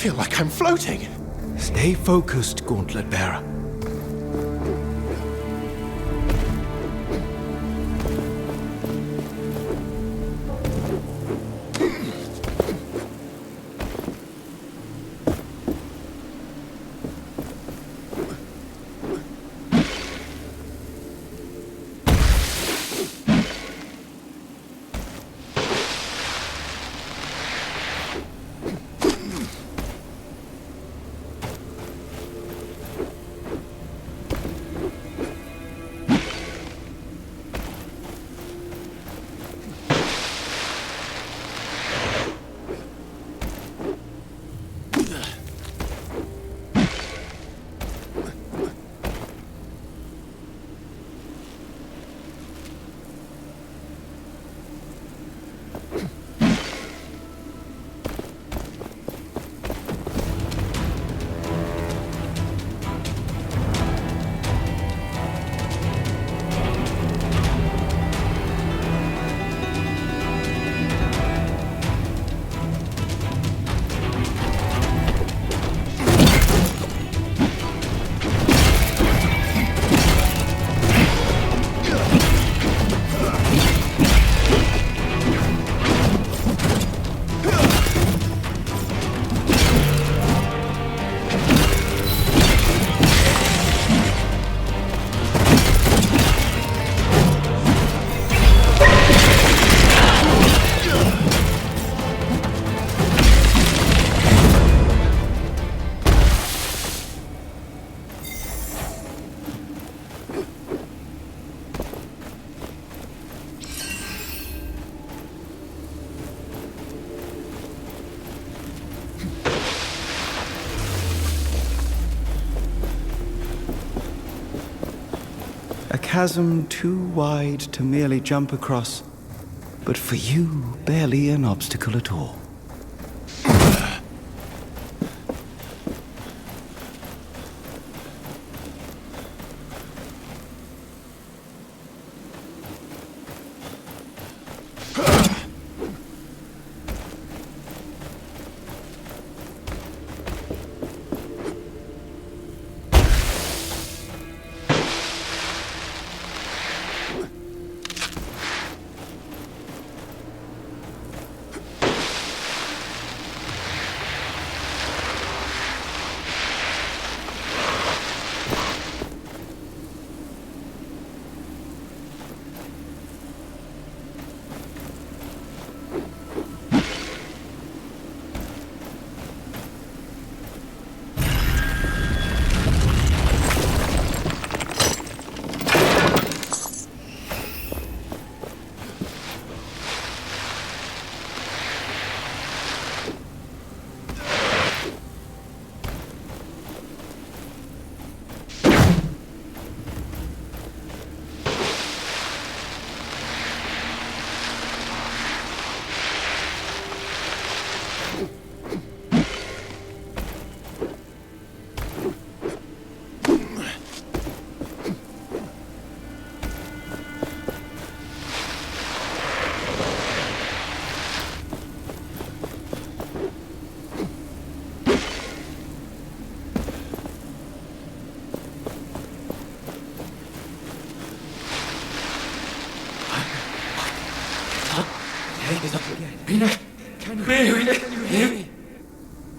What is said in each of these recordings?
feel like I'm floating. Stay focused, Gauntlet Bearer. A chasm too wide to merely jump across, but for you, barely an obstacle at all.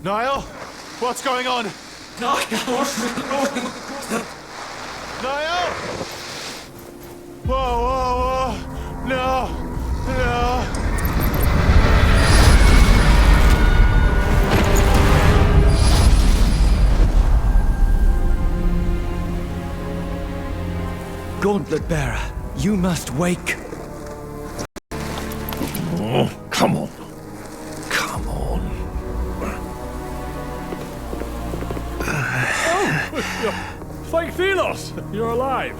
Niall? What's going on? Niall? Whoa, whoa, whoa. No. No. Gauntlet Bearer, you must wake. Oh, come on. Come on. Oh, fake Thelos! You're alive.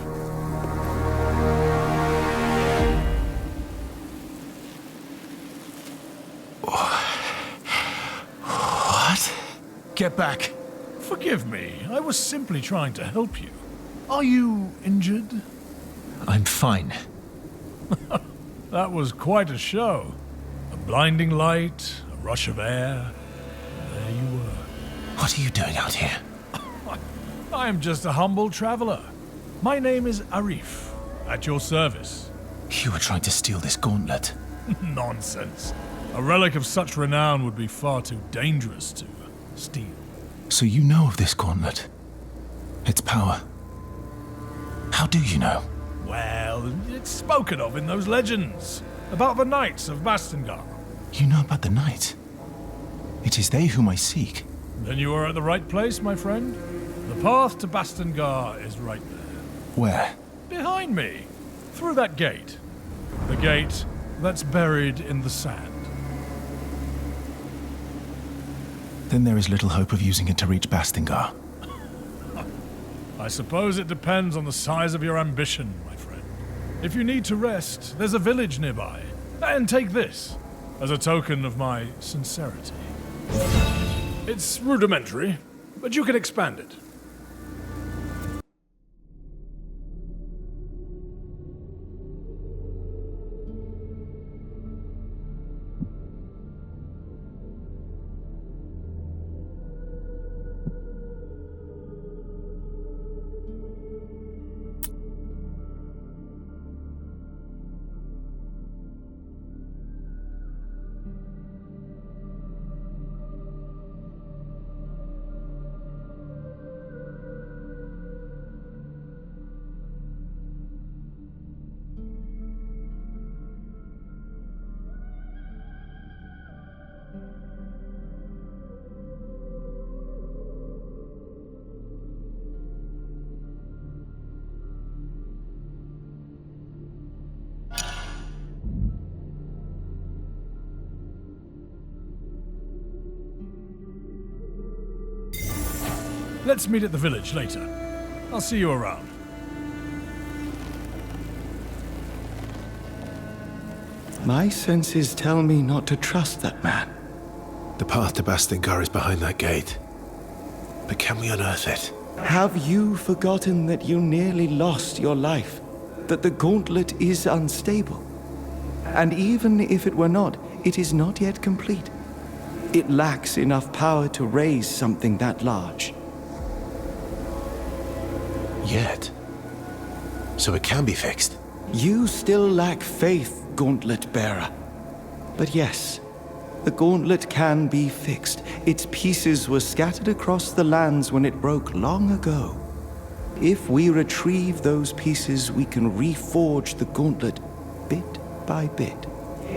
What? Get back. Forgive me, I was simply trying to help you. Are you injured? I'm fine. That was quite a show. A blinding light, a rush of air, and there you were. What are you doing out here? I am just a humble traveler. My name is Arif, at your service. You were trying to steal this gauntlet. Nonsense. A relic of such renown would be far too dangerous to steal. So you know of this gauntlet? Its power? How do you know? Well, it's spoken of in those legends about the knights of Bastengar. You know about the knight? It is they whom I seek. Then you are at the right place, my friend. The path to Bastengar is right there. Where? Behind me. Through that gate. The gate that's buried in the sand. Then there is little hope of using it to reach Bastengar. I suppose it depends on the size of your ambition, my friend. If you need to rest, there's a village nearby. And take this, as a token of my sincerity. It's rudimentary, but you can expand it. Let's meet at the village later. I'll see you around. My senses tell me not to trust that man. The path to Bastengar is behind that gate. But can we unearth it? Have you forgotten that you nearly lost your life? That the gauntlet is unstable? And even if it were not, it is not yet complete. It lacks enough power to raise something that large. Yet. So it can be fixed. You still lack faith, Gauntlet Bearer. But yes, the gauntlet can be fixed. Its pieces were scattered across the lands when it broke long ago. If we retrieve those pieces, we can reforge the gauntlet bit by bit,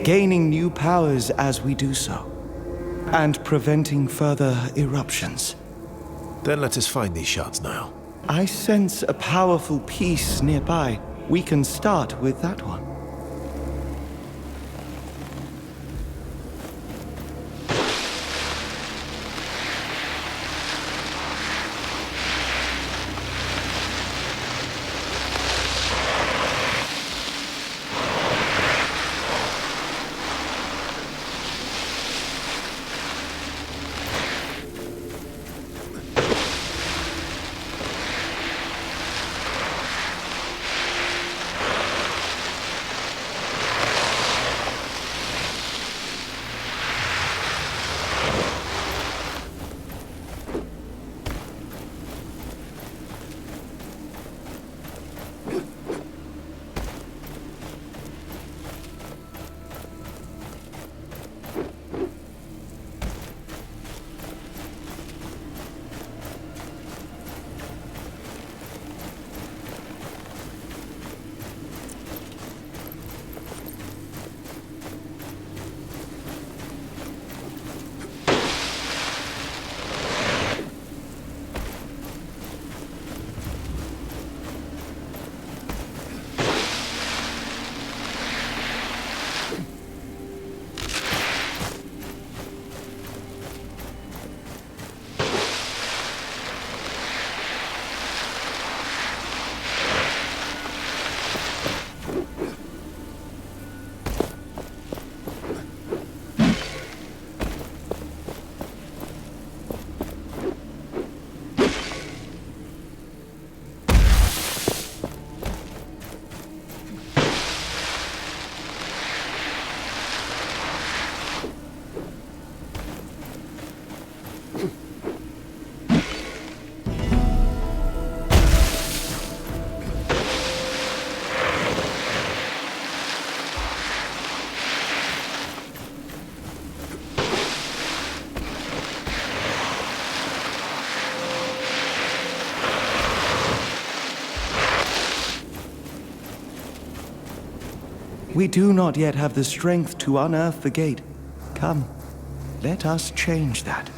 gaining new powers as we do so, and preventing further eruptions. Then let us find these shards now. I sense a powerful piece nearby. We can start with that one. We do not yet have the strength to unearth the gate. Come, let us change that.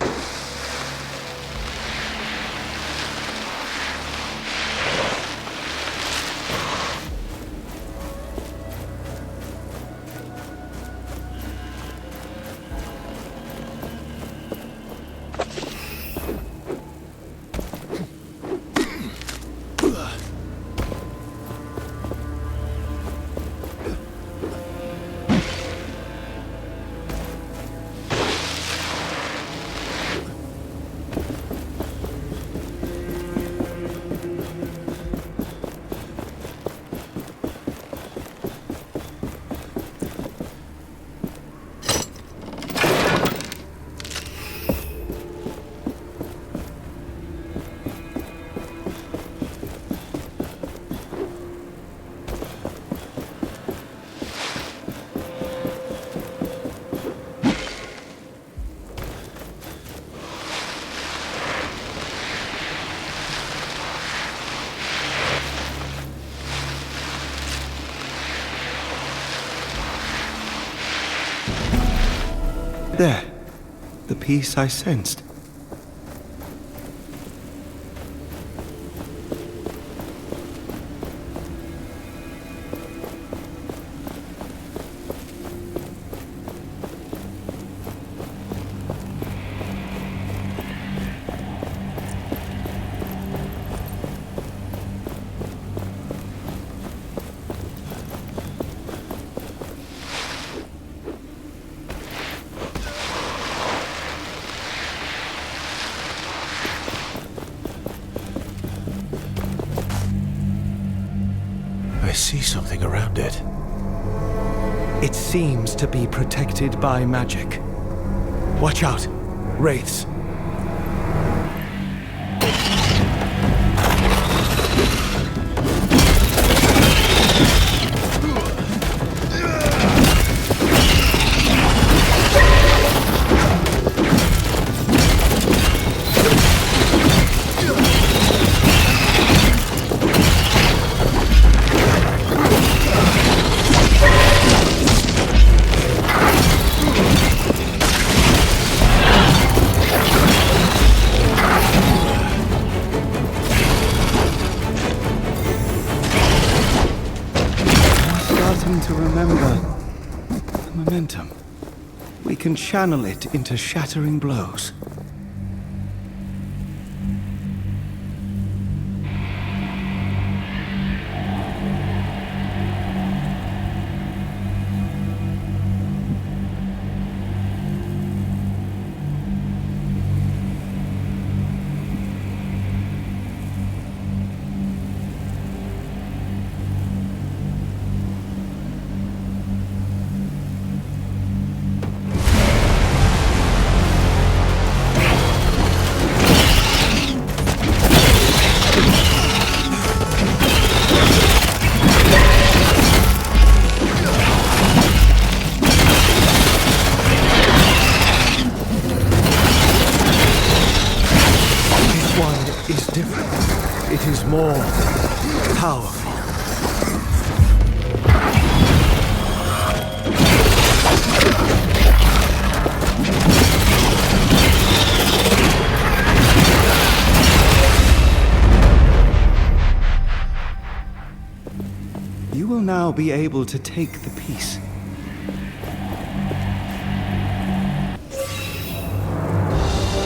There, the peace I sensed. I see something around it. It seems to be protected by magic. Watch out, wraiths. To remember the momentum. We can channel it into shattering blows. It is more powerful. You will now be able to take the piece.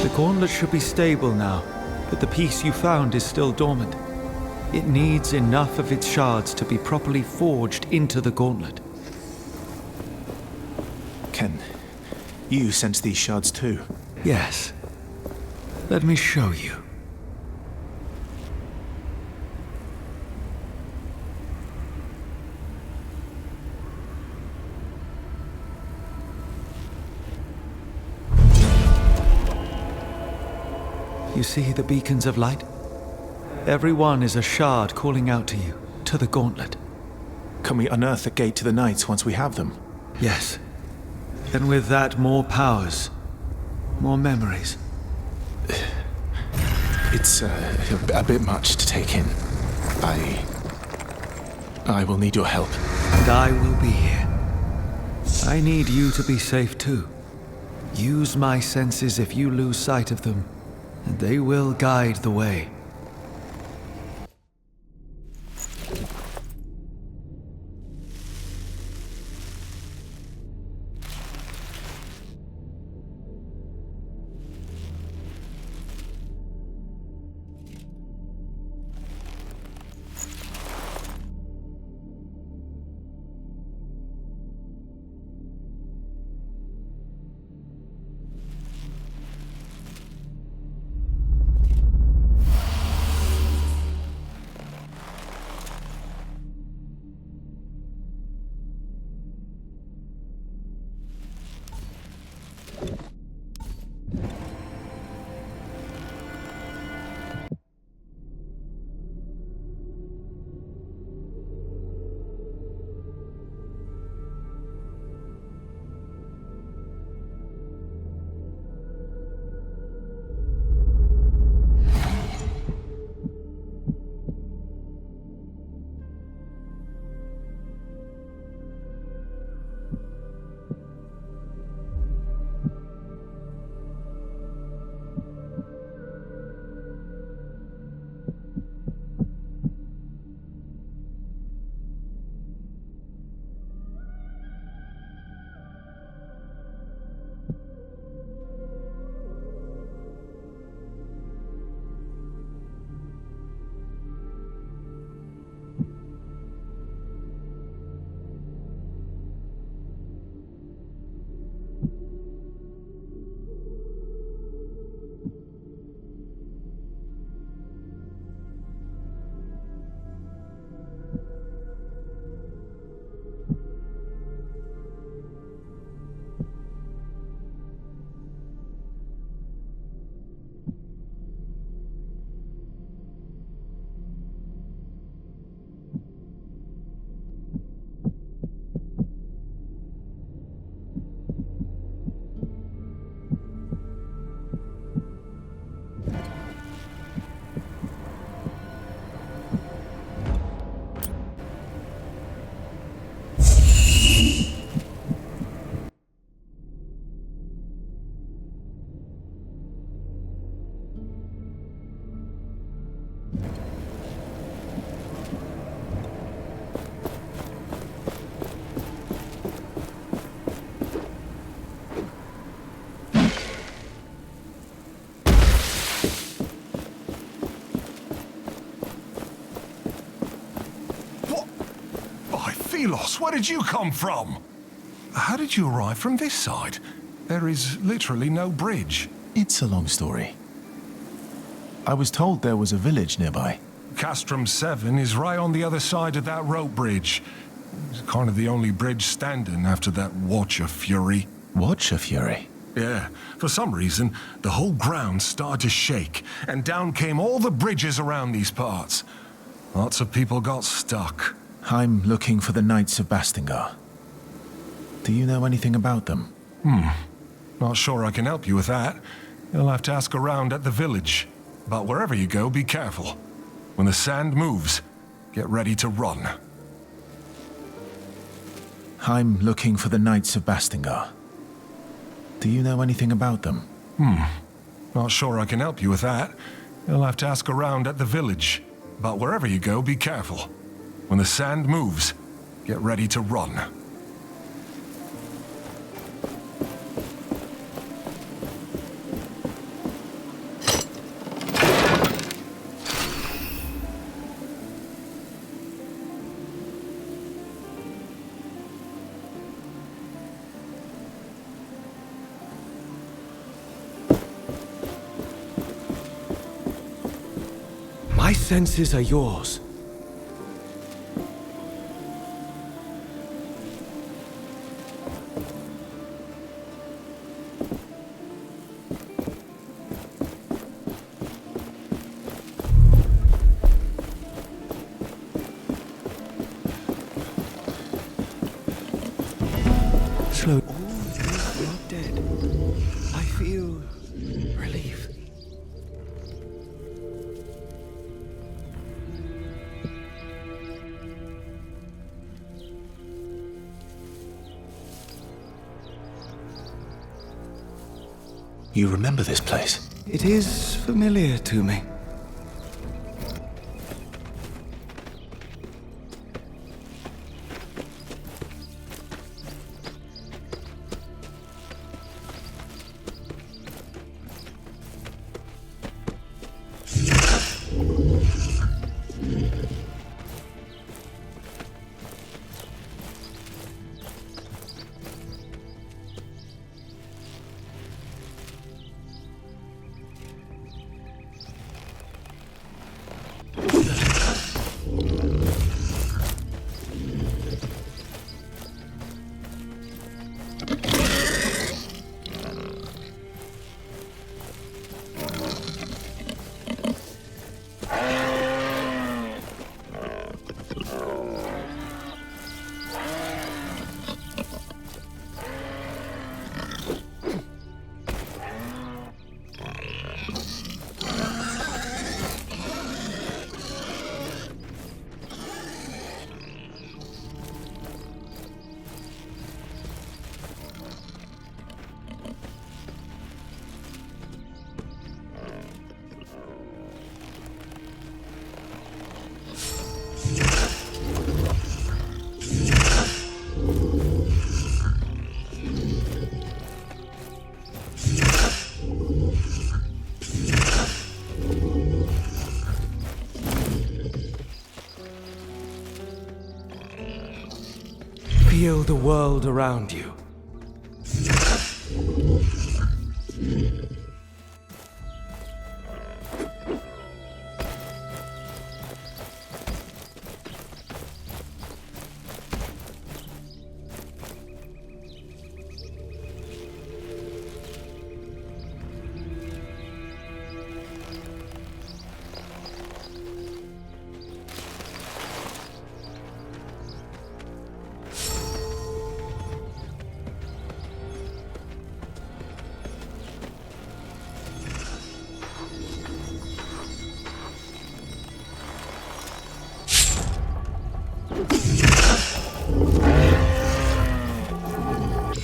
The gauntlet should be stable now. But the piece you found is still dormant. It needs enough of its shards to be properly forged into the gauntlet. Can you sense these shards too? Yes. Let me show you. You see the beacons of light? Every one is a shard calling out to you, to the gauntlet. Can we unearth the gate to the Knights once we have them? Yes. And with that, more powers. More memories. It's a bit much to take in. I will need your help. And I will be here. I need you to be safe too. Use my senses if you lose sight of them, and they will guide the way. Philos, where did you come from? How did you arrive from this side? There is literally no bridge. It's a long story. I was told there was a village nearby. Castrum 7 is right on the other side of that rope bridge. It's kind of the only bridge standing after that Watcher Fury. Watcher Fury? Yeah, for some reason, the whole ground started to shake, and down came all the bridges around these parts. Lots of people got stuck. I'm looking for the Knights of Bastingar. Do you know anything about them? Not sure I can help you with that. You'll have to ask around at the village. But wherever you go, be careful. When the sand moves, get ready to run. I'm looking for the Knights of Bastingar. Do you know anything about them? Not sure I can help you with that. You'll have to ask around at the village. But wherever you go, be careful. When the sand moves, get ready to run. My senses are yours. Slow. Oh, you're not dead. I feel relief. You remember this place? It is familiar to me. Feel the world around you.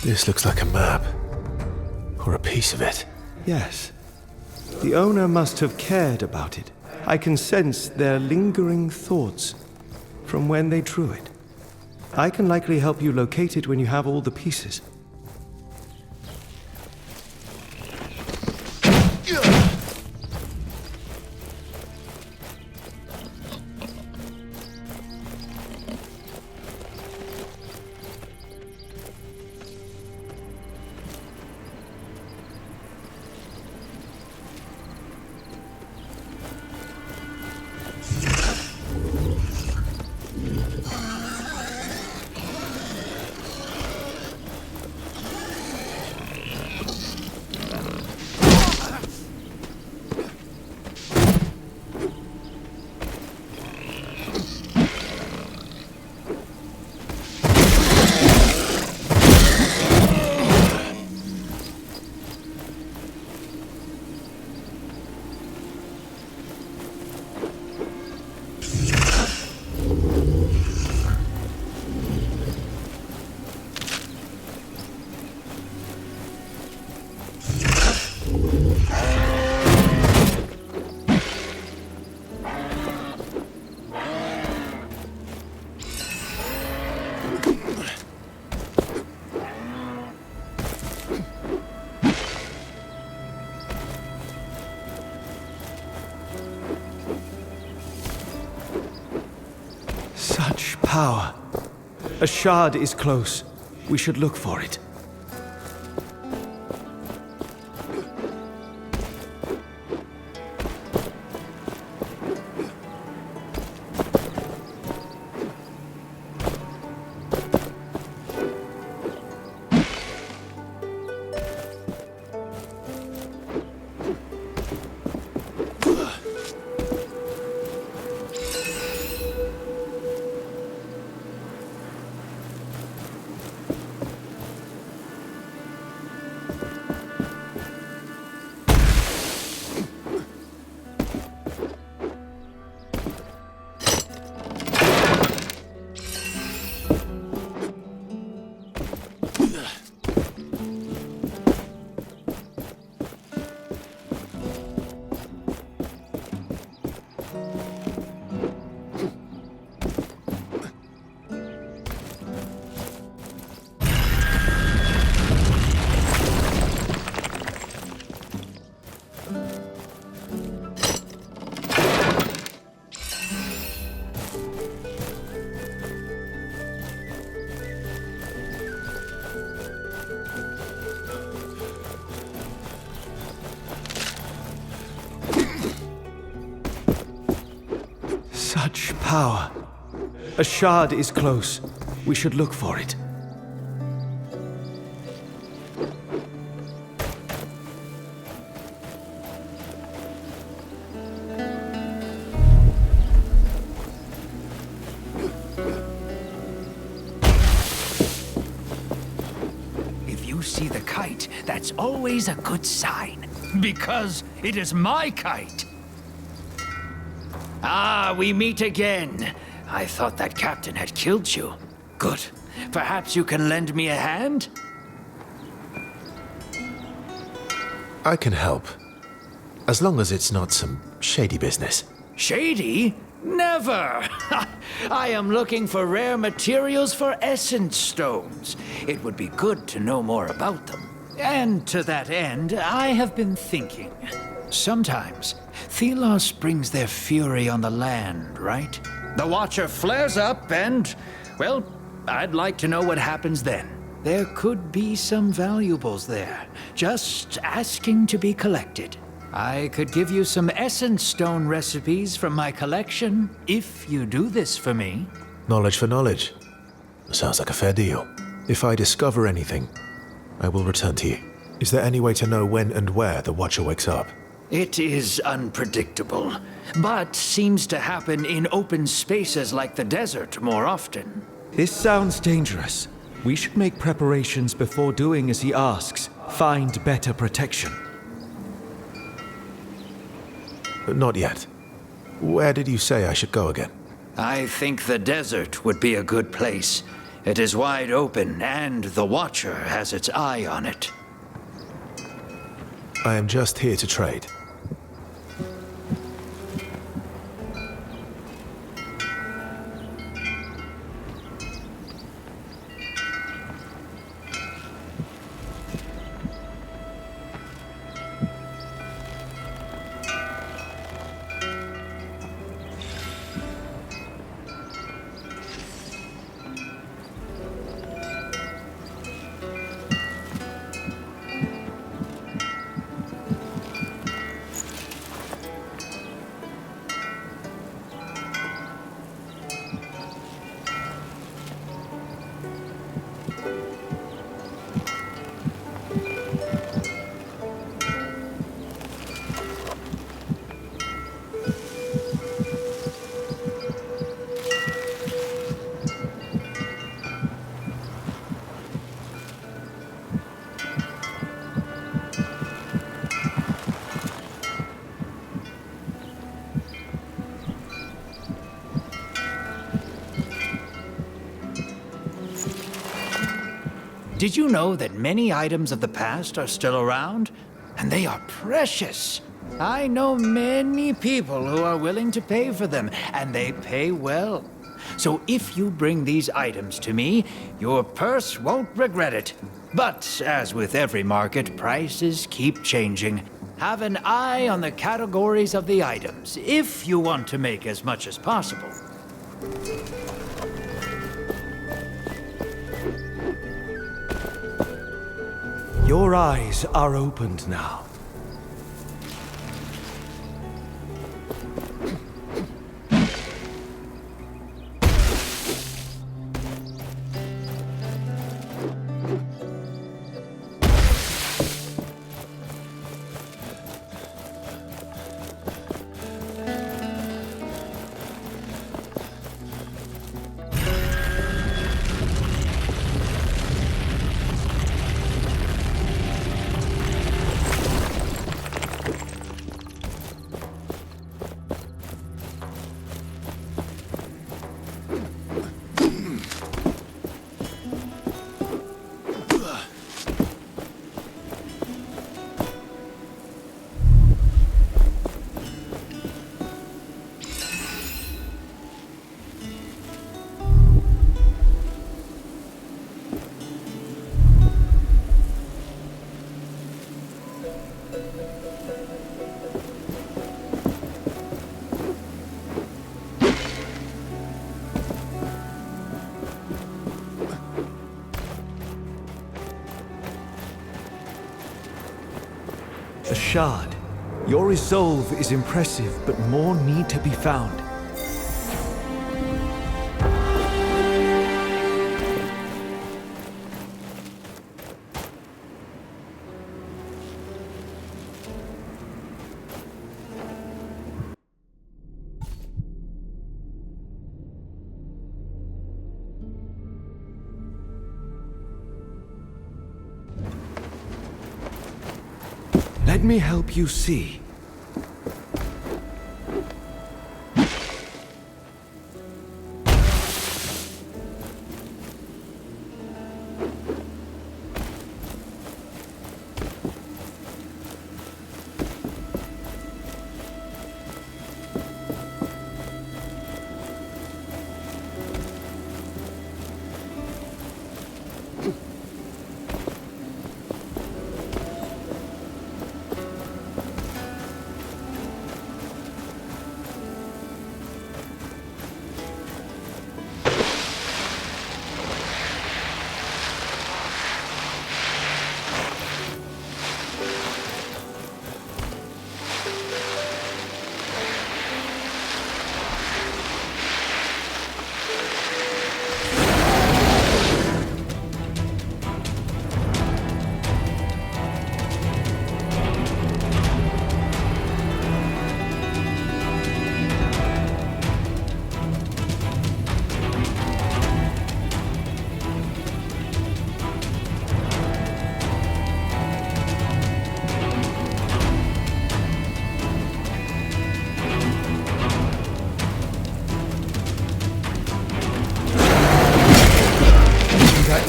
This looks like a map. Or a piece of it. Yes. The owner must have cared about it. I can sense their lingering thoughts from when they drew it. I can likely help you locate it when you have all the pieces. Such power. A shard is close. We should look for it. Such power. A shard is close. We should look for it. If you see the kite, that's always a good sign. Because it is my kite. Ah, we meet again. I thought that captain had killed you. Good. Perhaps you can lend me a hand? I can help. As long as it's not some shady business. Shady? Never! I am looking for rare materials for essence stones. It would be good to know more about them. And to that end, I have been thinking. Sometimes, Thelos brings their fury on the land, right? The Watcher flares up and, well, I'd like to know what happens then. There could be some valuables there, just asking to be collected. I could give you some essence stone recipes from my collection, if you do this for me. Knowledge for knowledge. Sounds like a fair deal. If I discover anything, I will return to you. Is there any way to know when and where the Watcher wakes up? It is unpredictable, but seems to happen in open spaces like the desert more often. This sounds dangerous. We should make preparations before doing as he asks. Find better protection. Not yet. Where did you say I should go again? I think the desert would be a good place. It is wide open, and the Watcher has its eye on it. I am just here to trade. Did you know that many items of the past are still around? And they are precious. I know many people who are willing to pay for them, and they pay well. So if you bring these items to me, your purse won't regret it. But as with every market, prices keep changing. Have an eye on the categories of the items, if you want to make as much as possible. Your eyes are opened now. A shard. Your resolve is impressive, but more need to be found. Let me help you see.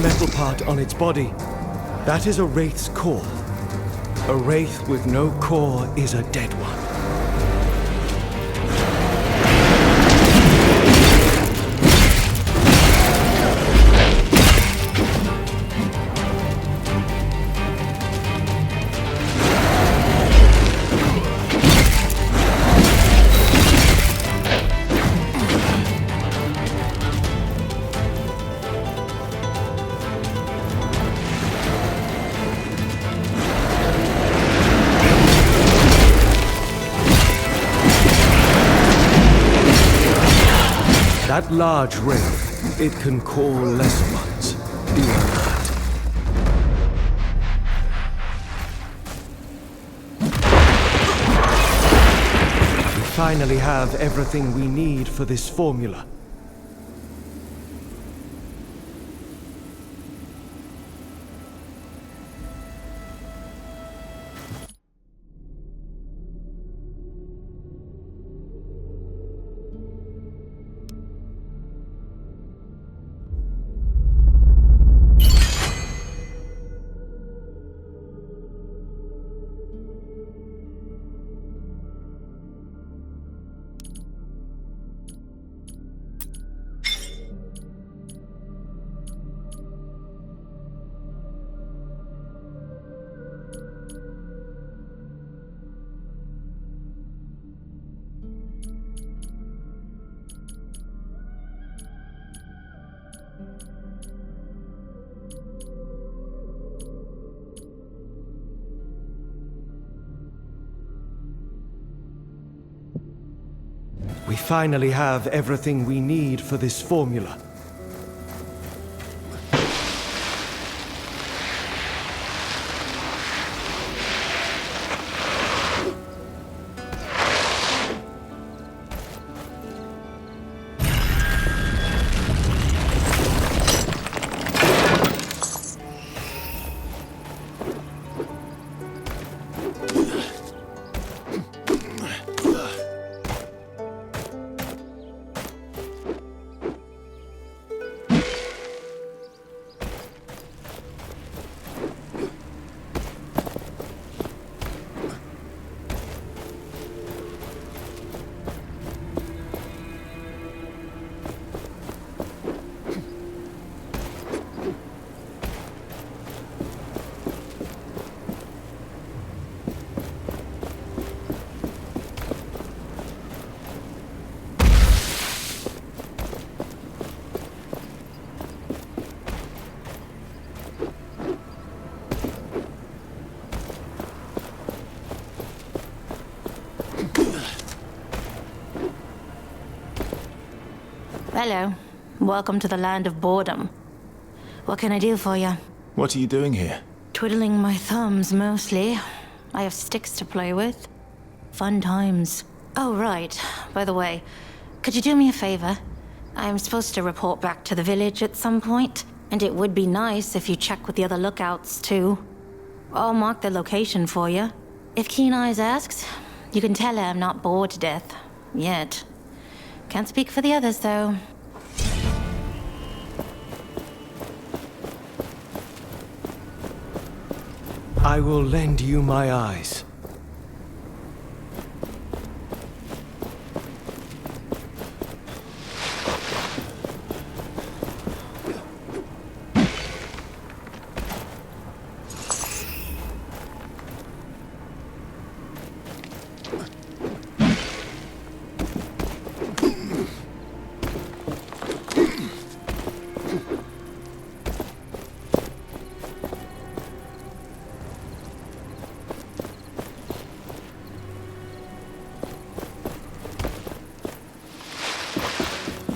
Metal part on its body. That is a wraith's core. A wraith with no core is a dead one. That large wraith, it can call lesser ones. Do you know that? We finally have everything we need for this formula. We finally have everything we need for this formula. Hello. Welcome to the land of boredom. What can I do for you? What are you doing here? Twiddling my thumbs, mostly. I have sticks to play with. Fun times. Oh, right. By the way, could you do me a favor? I'm supposed to report back to the village at some point, and it would be nice if you check with the other lookouts, too. I'll mark the location for you. If Keen Eyes asks, you can tell her I'm not bored to death. Yet. Can't speak for the others, though. I will lend you my eyes.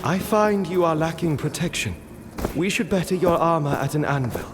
I find you are lacking protection. We should better your armor at an anvil.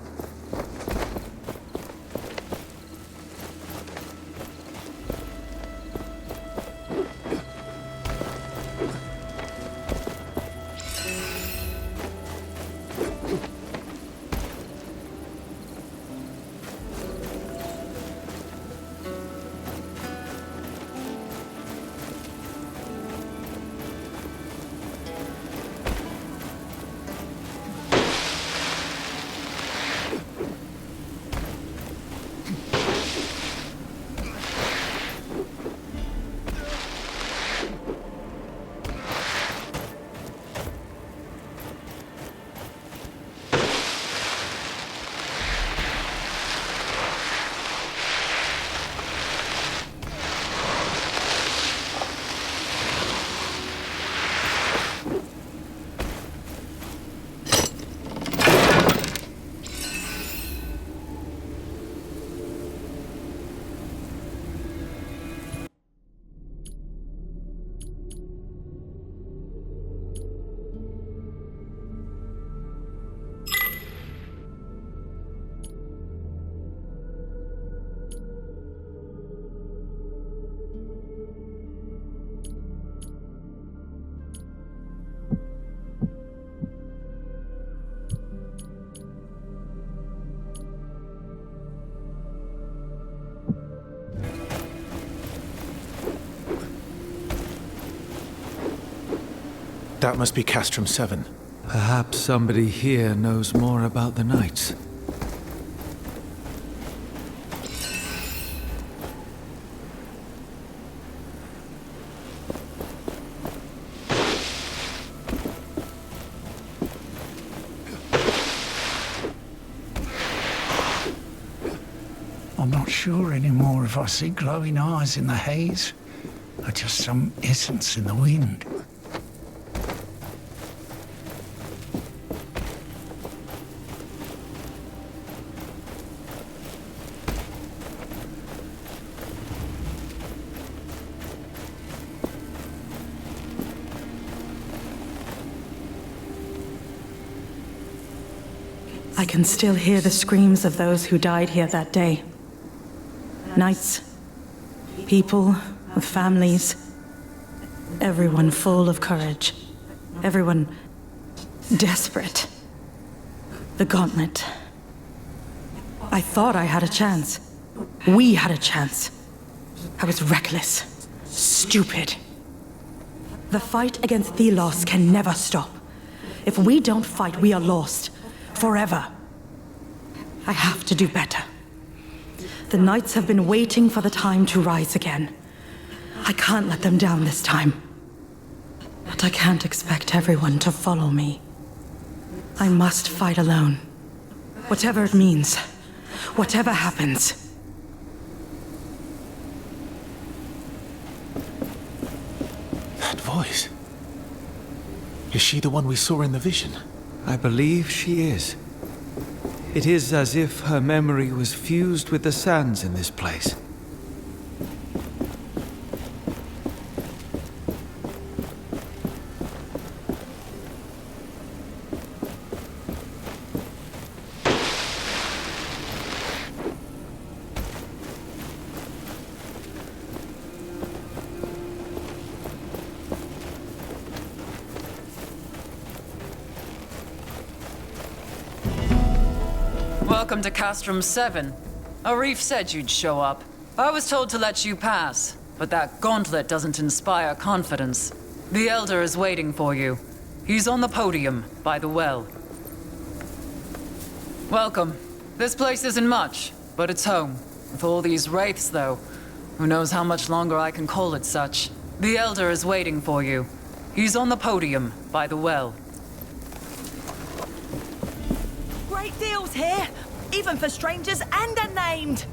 That must be Castrum 7. Perhaps somebody here knows more about the Knights. I'm not sure anymore if I see glowing eyes in the haze, or just some essence in the wind. I can still hear the screams of those who died here that day. Knights, people with families, everyone full of courage, everyone desperate. The gauntlet. I thought I had a chance. We had a chance. I was reckless, stupid. The fight against Thelos can never stop. If we don't fight, we are lost. Forever. I have to do better. The Knights have been waiting for the time to rise again. I can't let them down this time. But I can't expect everyone to follow me. I must fight alone. Whatever it means. Whatever happens. That voice. Is she the one we saw in the vision? I believe she is. It is as if her memory was fused with the sands in this place. Welcome to Castrum 7. Arif said you'd show up. I was told to let you pass, but that gauntlet doesn't inspire confidence. The Elder is waiting for you. He's on the podium, by the well. Welcome. This place isn't much, but it's home. With all these wraiths, though, who knows how much longer I can call it such. The Elder is waiting for you. He's on the podium, by the well. Great deals here, even for strangers and unnamed.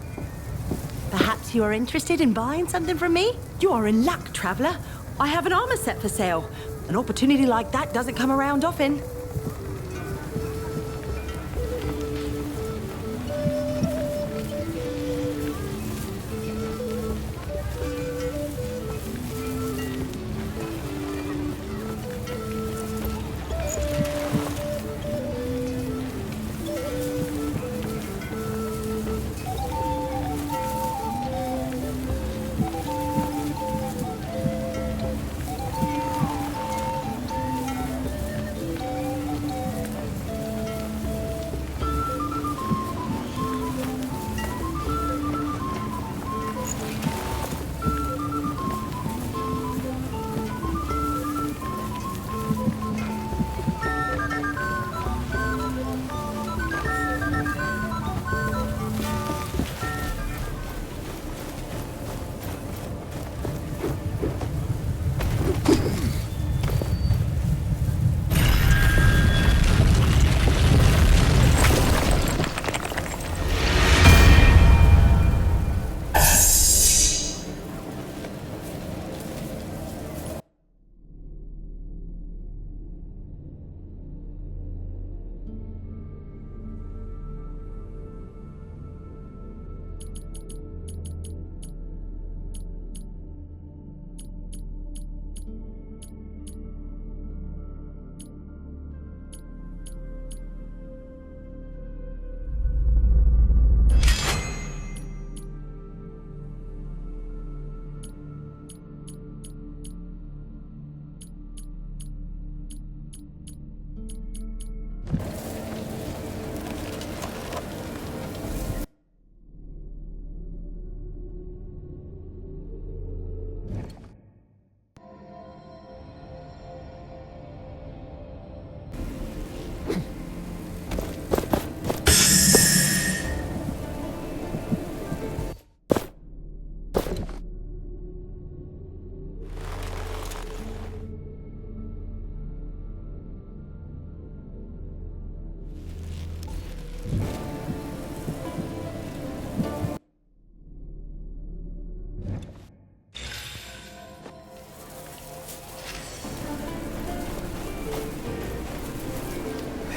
Perhaps you are interested in buying something from me? You are in luck, traveler. I have an armor set for sale. An opportunity like that doesn't come around often.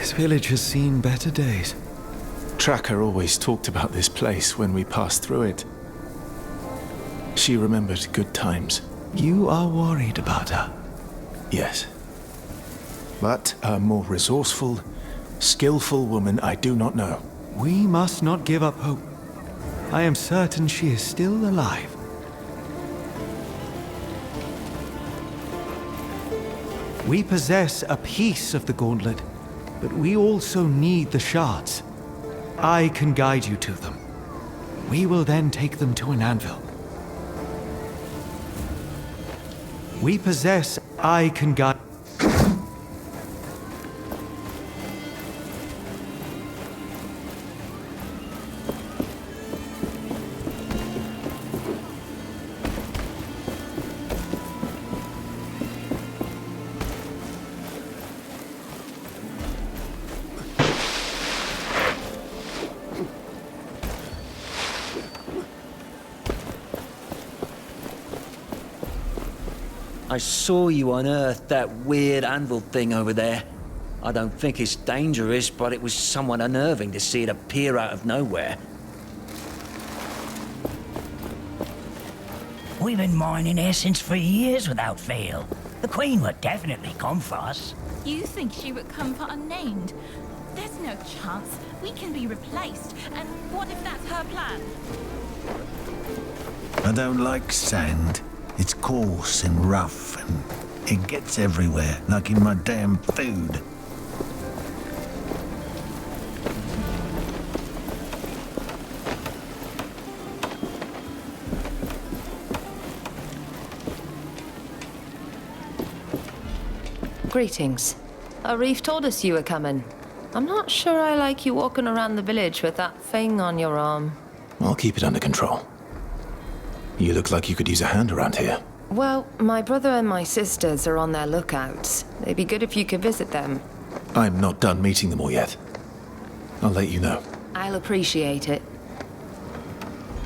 This village has seen better days. Tracker always talked about this place when we passed through it. She remembered good times. You are worried about her. Yes. But a more resourceful, skillful woman I do not know. We must not give up hope. I am certain she is still alive. We possess a piece of the gauntlet, but we also need the shards. I can guide you to them. We will then take them to an anvil. I can guide... I saw you unearth that weird anvil thing over there. I don't think it's dangerous, but it was somewhat unnerving to see it appear out of nowhere. We've been mining essence for years without fail. The Queen would definitely come for us. You think she would come for unnamed? There's no chance. We can be replaced. And what if that's her plan? I don't like sand. It's coarse and rough, and it gets everywhere, like in my damn food. Greetings. Arif told us you were coming. I'm not sure I like you walking around the village with that thing on your arm. I'll keep it under control. You look like you could use a hand around here. Well, my brother and my sisters are on their lookouts. It'd be good if you could visit them. I'm not done meeting them all yet. I'll let you know. I'll appreciate it.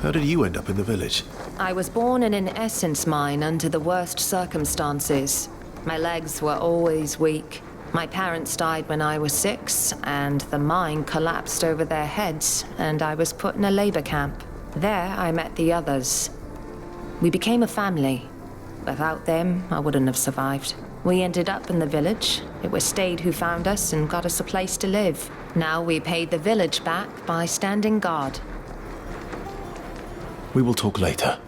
How did you end up in the village? I was born in an essence mine under the worst circumstances. My legs were always weak. My parents died when I was 6, and the mine collapsed over their heads, and I was put in a labor camp. There, I met the others. We became a family. Without them, I wouldn't have survived. We ended up in the village. It was Stade who found us and got us a place to live. Now we paid the village back by standing guard. We will talk later.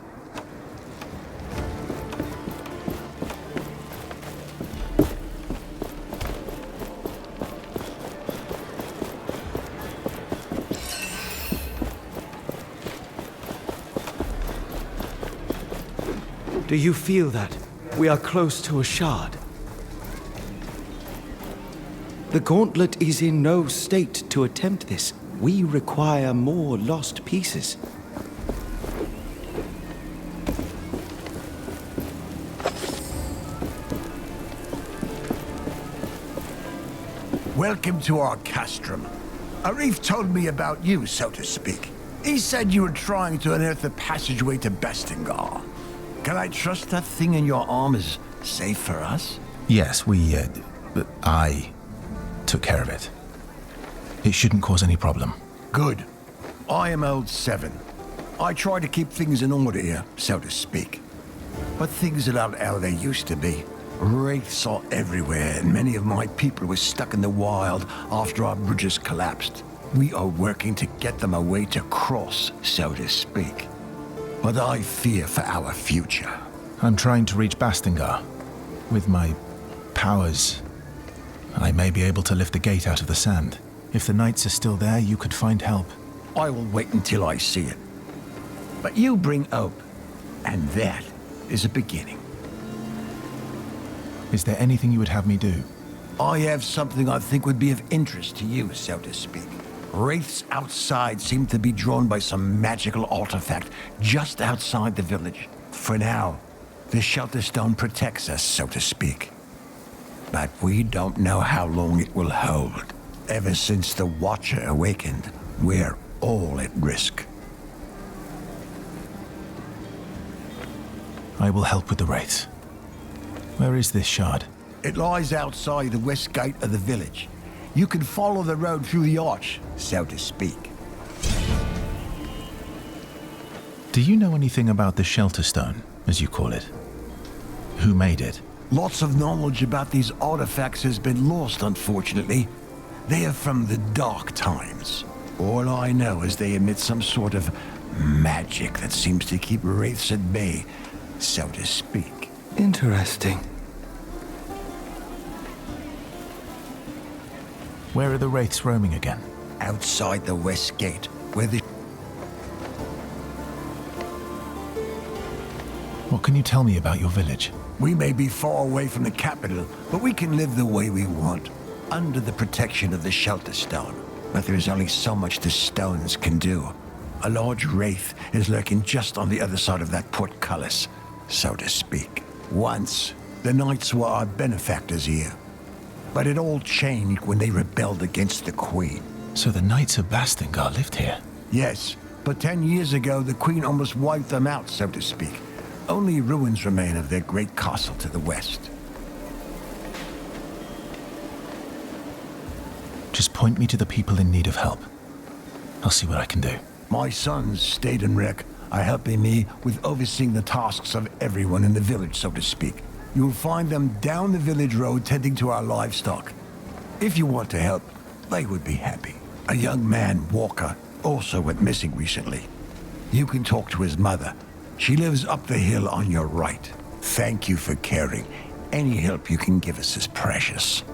Do you feel that? We are close to a shard. The gauntlet is in no state to attempt this. We require more lost pieces. Welcome to our castrum. Arif told me about you, so to speak. He said you were trying to unearth the passageway to Bastingar. Can I trust that thing in your arm is safe for us? Yes, I took care of it. It shouldn't cause any problem. Good. I am old 7. I try to keep things in order here, so to speak. But things are not how they used to be. Wraiths are everywhere, and many of my people were stuck in the wild after our bridges collapsed. We are working to get them a way to cross, so to speak. But I fear for our future. I'm trying to reach Bastingar. With my powers, I may be able to lift the gate out of the sand. If the knights are still there, you could find help. I will wait until I see it. But you bring hope, and that is a beginning. Is there anything you would have me do? I have something I think would be of interest to you, so to speak. Wraiths outside seem to be drawn by some magical artifact just outside the village. For now, the shelter stone protects us, so to speak. But we don't know how long it will hold. Ever since the Watcher awakened, we're all at risk. I will help with the wraiths. Where is this shard? It lies outside the west gate of the village. You can follow the road through the arch, so to speak. Do you know anything about the shelter stone, as you call it? Who made it? Lots of knowledge about these artifacts has been lost, unfortunately. They are from the dark times. All I know is they emit some sort of magic that seems to keep wraiths at bay, so to speak. Interesting. Where are the wraiths roaming again? Outside the west gate, where the... What can you tell me about your village? We may be far away from the capital, but we can live the way we want, under the protection of the shelter stone. But there's only so much the stones can do. A large wraith is lurking just on the other side of that portcullis, so to speak. Once, the knights were our benefactors here. But it all changed when they rebelled against the Queen. So the Knights of Bastingar lived here? Yes, but 10 years ago the Queen almost wiped them out, so to speak. Only ruins remain of their great castle to the west. Just point me to the people in need of help. I'll see what I can do. My sons, Stade and Rick, are helping me with overseeing the tasks of everyone in the village, so to speak. You'll find them down the village road tending to our livestock. If you want to help, they would be happy. A young man, Walker, also went missing recently. You can talk to his mother. She lives up the hill on your right. Thank you for caring. Any help you can give us is precious.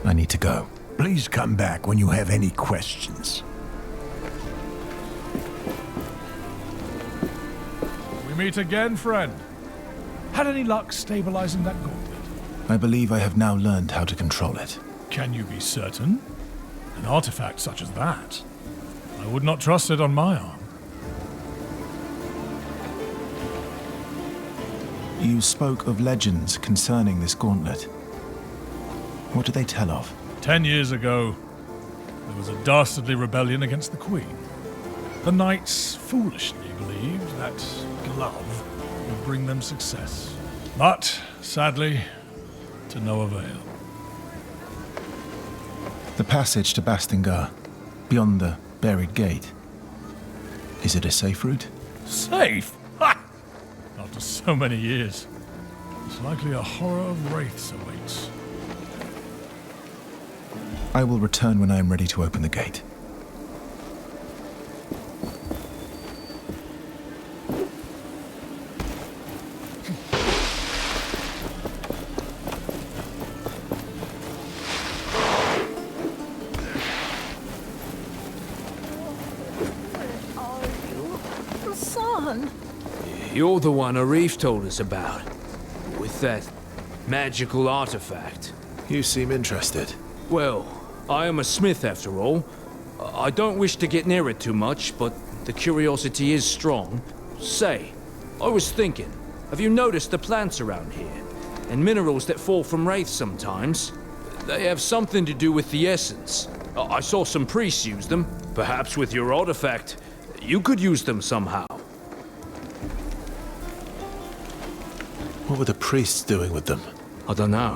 I need to go. Please come back when you have any questions. We meet again, friend. Had any luck stabilizing that gauntlet? I believe I have now learned how to control it. Can you be certain? An artifact such as that, I would not trust it on my arm. You spoke of legends concerning this gauntlet. What do they tell of? 10 years ago, there was a dastardly rebellion against the Queen. The knights foolishly believed that glove would bring them success. But, sadly, to no avail. The passage to Bastingar, beyond the buried gate. Is it a safe route? Safe? Ha! After so many years, it's likely a horror of wraiths awaits. I will return when I am ready to open the gate. Son. You're the one Arif told us about, with that magical artifact. You seem interested. Well, I am a smith after all. I don't wish to get near it too much, but the curiosity is strong. Say, I was thinking, have you noticed the plants around here? And minerals that fall from wraiths sometimes? They have something to do with the essence. I saw some priests use them. Perhaps with your artifact, you could use them somehow. What were the priests doing with them? I don't know.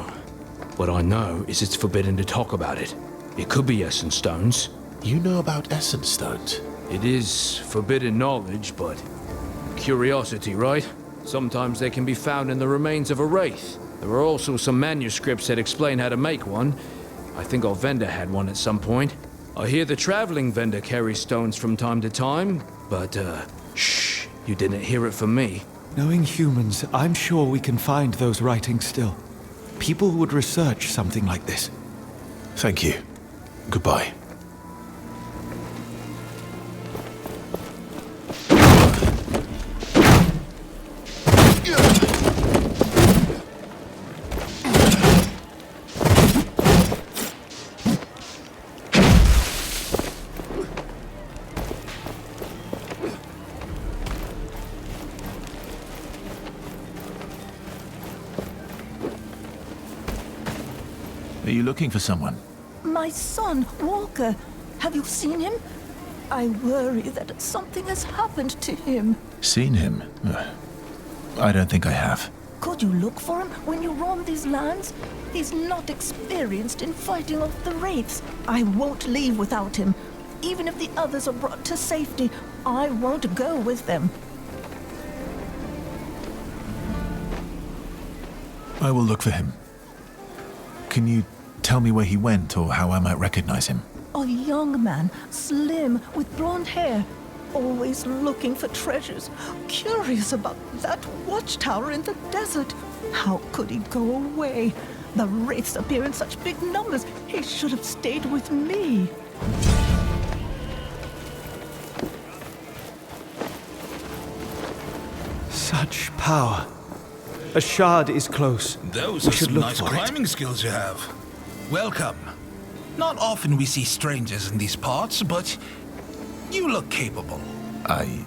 What I know is it's forbidden to talk about it. It could be essence stones. You know about essence stones? It is forbidden knowledge, but curiosity, right? Sometimes they can be found in the remains of a wraith. There are also some manuscripts that explain how to make one. I think our vendor had one at some point. I hear the traveling vendor carries stones from time to time, but shh, you didn't hear it from me. Knowing humans, I'm sure we can find those writings still. People would research something like this. Thank you. Goodbye. Are you looking for someone? My son, Walker. Have you seen him? I worry that something has happened to him. Seen him? I don't think I have. Could you look for him when you roam these lands? He's not experienced in fighting off the wraiths. I won't leave without him. Even if the others are brought to safety, I won't go with them. I will look for him. Can you tell me where he went or how I might recognize him? A young man, slim, with blonde hair, always looking for treasures, curious about that watchtower in the desert. How could he go away? The wraiths appear in such big numbers. He should have stayed with me. Such power. A shard is close. Those We are should some look nice for it. climbing skills you have. Welcome. Not often we see strangers in these parts, but you look capable. I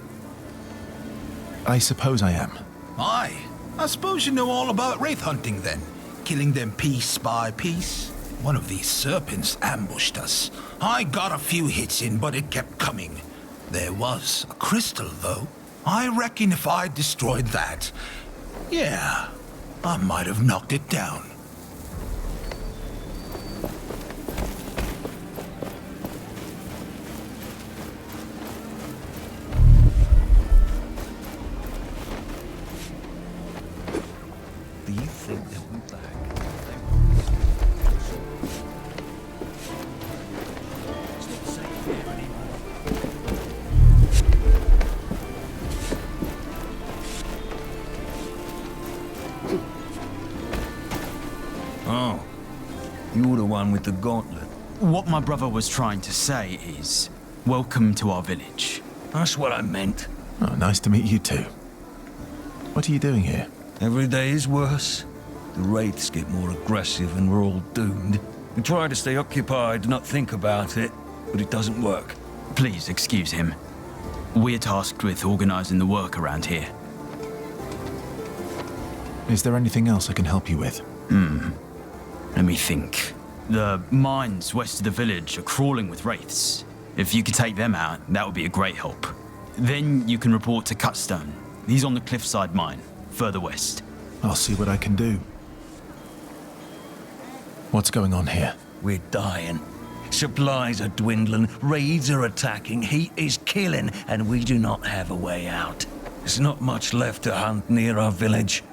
suppose I am. Aye. I suppose you know all about wraith hunting then. Killing them piece by piece. One of these serpents ambushed us. I got a few hits in, but it kept coming. There was a crystal, though. I reckon if I destroyed that, yeah, I might have knocked it down. Do you think they'll be back? It's not safe here anymore. Oh, you're the one with the gauntlet. What my brother was trying to say is, welcome to our village. That's what I meant. Oh, nice to meet you too. What are you doing here? Every day is worse. The wraiths get more aggressive and we're all doomed. We try to stay occupied, not think about it, but it doesn't work. Please excuse him. We're tasked with organizing the work around here. Is there anything else I can help you with? Let me think. The mines west of the village are crawling with wraiths. If you could take them out, that would be a great help. Then you can report to Cutstone. He's on the cliffside mine, further west. I'll see what I can do. What's going on here? We're dying. Supplies are dwindling, raids are attacking, heat is killing, and we do not have a way out. There's not much left to hunt near our village.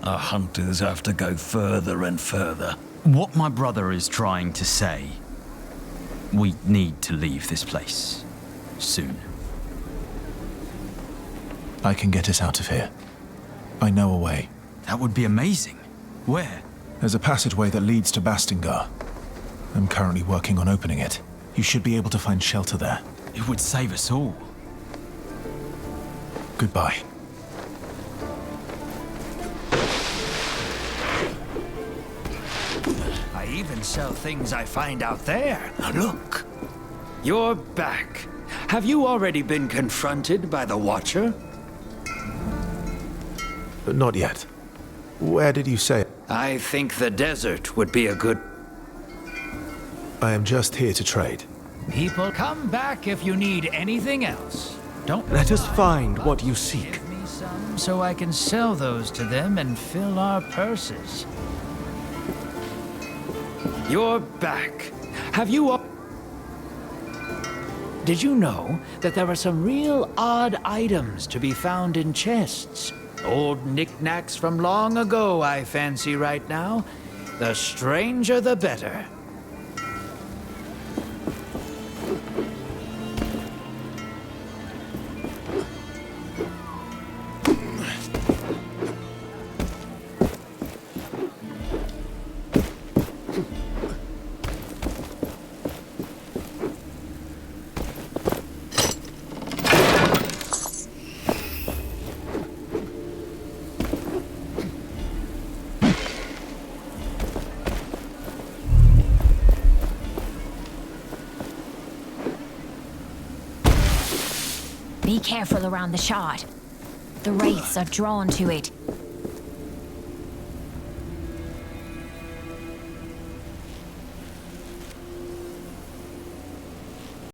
Our hunters have to go further and further. What my brother is trying to say, we need to leave this place. Soon. I can get us out of here. I know a way. That would be amazing. Where? There's a passageway that leads to Bastingar. I'm currently working on opening it. You should be able to find shelter there. It would save us all. Goodbye. I even sell things I find out there. Look, you're back. Have you already been confronted by the Watcher? Not yet. Where did you say? I think the desert would be a good... I am just here to trade. People, come back if you need anything else. Don't let us find what you seek. Give me some so I can sell those to them and fill our purses. You're back. Have you... Did you know that there are some real odd items to be found in chests? Old knickknacks from long ago, I fancy right now. The stranger, the better. Be careful around the shard. The wraiths are drawn to it.